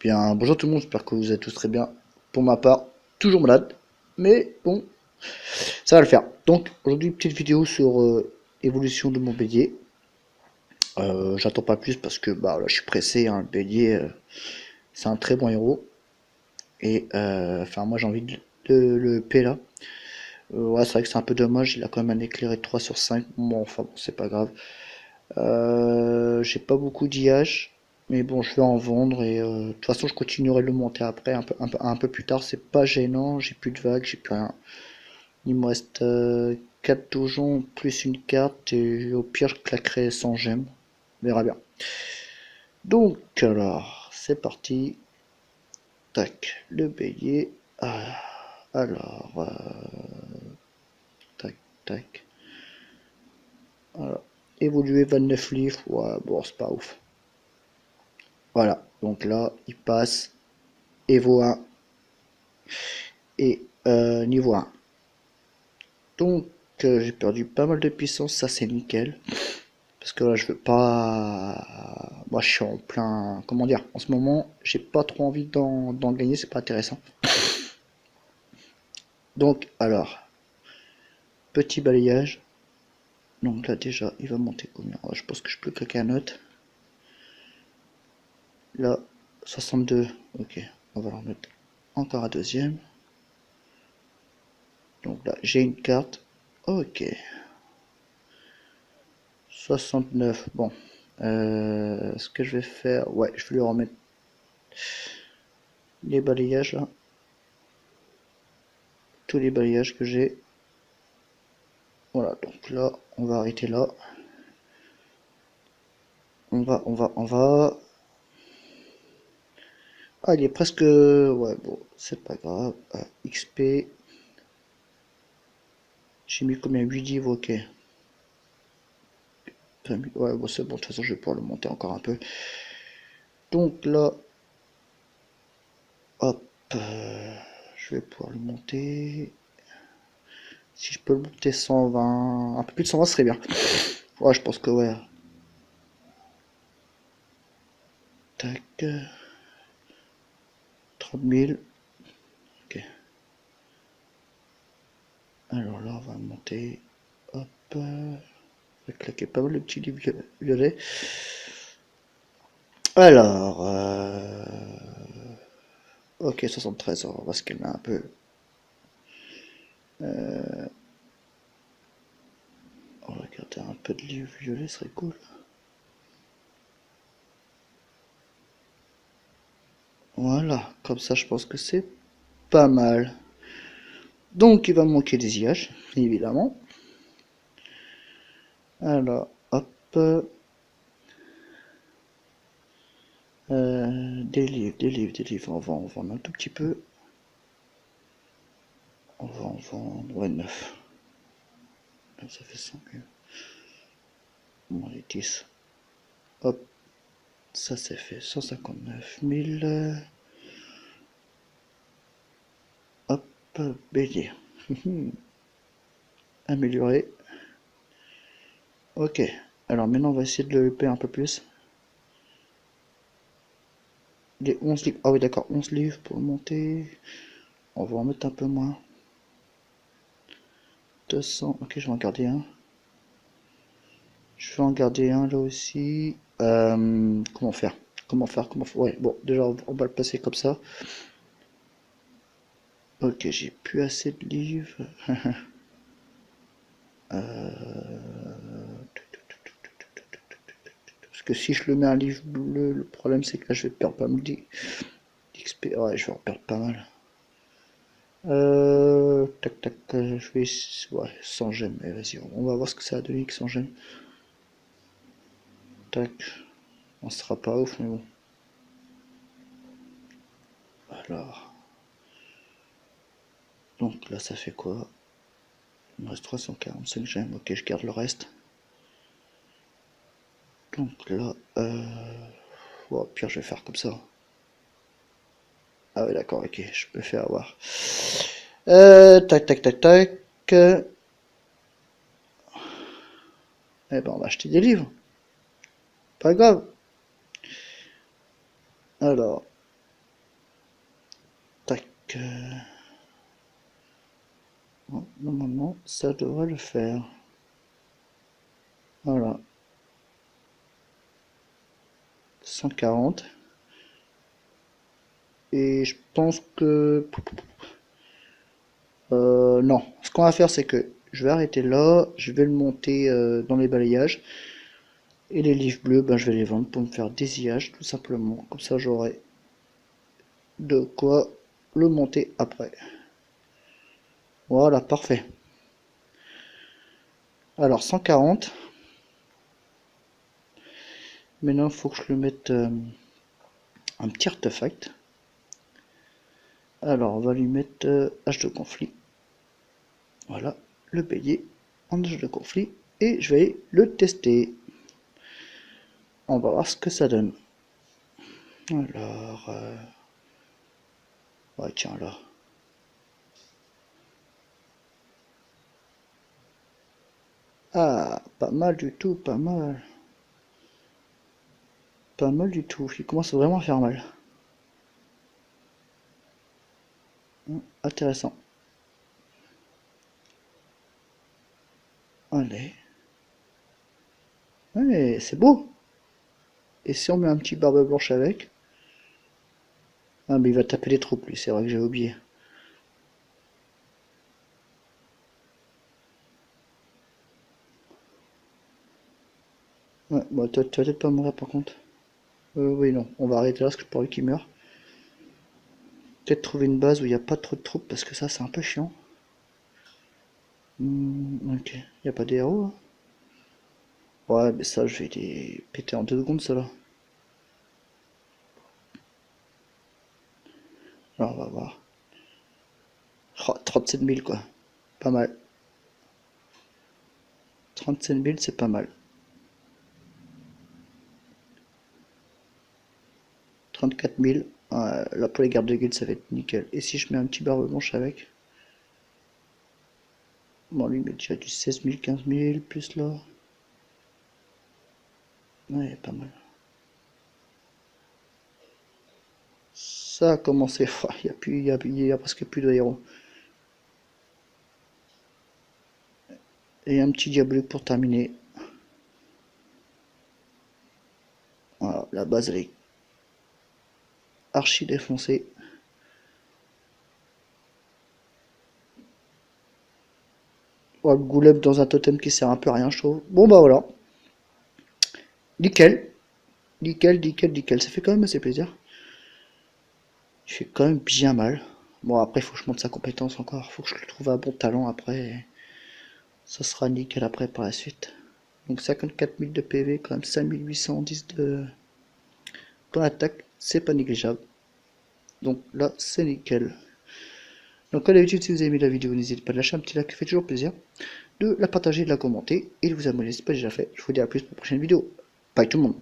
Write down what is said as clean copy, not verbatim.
Bien, bonjour tout le monde, j'espère que vous êtes tous très bien. Pour ma part, toujours malade, mais bon, ça va le faire. Donc, aujourd'hui, petite vidéo sur l'évolution de mon bélier. J'attends pas plus parce que bah, là, je suis pressé, hein, le bélier, c'est un très bon héros. Et enfin, moi j'ai envie de le P là. Ouais, c'est vrai que c'est un peu dommage, il a quand même un éclairé de 3 sur 5. Bon, enfin, bon, c'est pas grave. J'ai pas beaucoup d'IH, mais bon, je vais en vendre et de toute façon, je continuerai de le monter après, un peu plus tard. C'est pas gênant, j'ai plus de vagues, j'ai plus rien. Il me reste 4 donjons plus une carte et au pire, je claquerai sans gemme. On verra bien. Donc, alors, c'est parti. Tac, le bélier. Ah, alors, tac, tac. Voilà. Évoluer 29 livres, ouais, bon, c'est pas ouf. Voilà, donc là, il passe Evo 1 et niveau 1. Donc j'ai perdu pas mal de puissance, ça c'est nickel. Parce que là je veux pas. Moi je suis en plein. Comment dire? En ce moment, j'ai pas trop envie d'en gagner, c'est pas intéressant. Donc alors, petit balayage. Donc là déjà, il va monter combien? Je pense que je peux claquer un autre. Là, 62. Ok, on va en mettre encore un deuxième. Donc là, j'ai une carte. Ok. 69. Bon. Ce que je vais faire. Ouais, je vais lui remettre les balayages là. Tous les balayages que j'ai. Voilà, donc là, on va arrêter là. On va. Ah, il est presque. Ouais, bon, c'est pas grave. XP. J'ai mis combien? 8 livres, ok. Ouais, bon, c'est bon, de toute façon, je vais pouvoir le monter encore un peu. Donc là, hop. Je vais pouvoir le monter. Si je peux le monter 120. Un peu plus de 120 ce serait bien. Ouais, je pense que ouais. Tac. 30 000. Ok. Alors là, on va monter. Hop. On va claquer pas mal de petits livres violets. Alors. Ok, 73. On va se calmer un peu. On va regarder un peu de livres violets, ce serait cool. Voilà. Comme ça, je pense que c'est pas mal. Donc, il va me manquer des IH, évidemment. Alors, hop. Des livres. On va en vendre un tout petit peu. On va en vendre, ouais, 9. Ça fait 5 000. Bon, les 10. Hop, ça c'est fait 159 000. Hop, bélier. Amélioré. Ok, alors maintenant on va essayer de le payer un peu plus. Les 11 livres. Ah oui, d'accord, 11 livres pour le monter. On va en mettre un peu moins. 200. Ok, je vais en garder un. Je vais en garder un là aussi. Comment faire? Comment faire? Ouais, bon, déjà on va le placer comme ça. Ok, j'ai plus assez de livres. Parce que si je le mets un livre bleu, le problème c'est que là je vais perdre pas mal d'XP. Ouais, je vais en perdre pas mal. Tac tac, je vais. Ouais, sans gemme. Eh, vas-y, on va voir ce que ça a donné avec sans gemme. Tac, on sera pas ouf, mais bon. Alors, donc là ça fait quoi? Il me reste 345 gemmes. Ok, je garde le reste. Donc là, oh, pire, je vais faire comme ça. Ah ouais, d'accord, ok, je peux faire avoir. Tac, tac, tac, tac. Eh ben, on va acheter des livres. Pas grave. Alors. bon, normalement, ça devrait le faire. Voilà. 140. Et je pense que... non. Ce qu'on va faire, c'est que je vais arrêter là. Je vais le monter dans les balayages. Et les livres bleus, ben, je vais les vendre pour me faire des illages, tout simplement. Comme ça, j'aurai de quoi le monter après. Voilà, parfait. Alors, 140. Maintenant, il faut que je le mette un petit artefact. Alors, on va lui mettre H de conflit. Voilà, le bélier en H de conflit. Et je vais le tester. On va voir ce que ça donne. Alors, ouais, tiens là. Ah, pas mal du tout, pas mal. Pas mal du tout. Il commence vraiment à faire mal. Intéressant. Allez. Ouais, c'est beau. Et si on met un petit barbe blanche avec? Ah, mais il va taper les troupes, lui. C'est vrai que j'ai oublié. Ouais, bah, tu vas peut-être pas mourir par contre. Oui, non. On va arrêter là parce que je pourrais qu'il meure. Peut-être trouver une base où il n'y a pas trop de troupes parce que ça, c'est un peu chiant. Ok. Il n'y a pas des héros, hein. Ouais, mais ça, je vais les péter en 2 secondes, ça là. Alors, on va voir. Oh, 37 000, quoi. Pas mal. 37 000, c'est pas mal. 34 000. Là, pour les gardes de guilde, ça va être nickel. Et si je mets un petit barbe blanche avec? Bon, lui, il met déjà du 16 000, 15 000, plus là. Ouais, pas mal. Ça a commencé. Il y a presque plus de héros. Et un petit diabolique pour terminer. Voilà, la base elle est archi défoncée. Voilà, le golem dans un totem qui sert un peu à rien, je trouve. Bon bah voilà. Nickel. Nickel, nickel, nickel. Ça fait quand même assez plaisir. Il fait quand même bien mal. Bon après il faut que je monte sa compétence encore. Il faut que je le trouve un bon talent après. Ça sera nickel après par la suite. Donc 54 000 de PV, quand même 5810 de ton attaque, c'est pas négligeable. Donc là c'est nickel. Donc comme d'habitude, si vous avez aimé la vidéo, n'hésitez pas à lâcher un petit like, ça fait toujours plaisir. De la partager, de la commenter et de vous abonner si ce n'est pas déjà fait. Je vous dis à plus pour une prochaine vidéo. Bye tout le monde.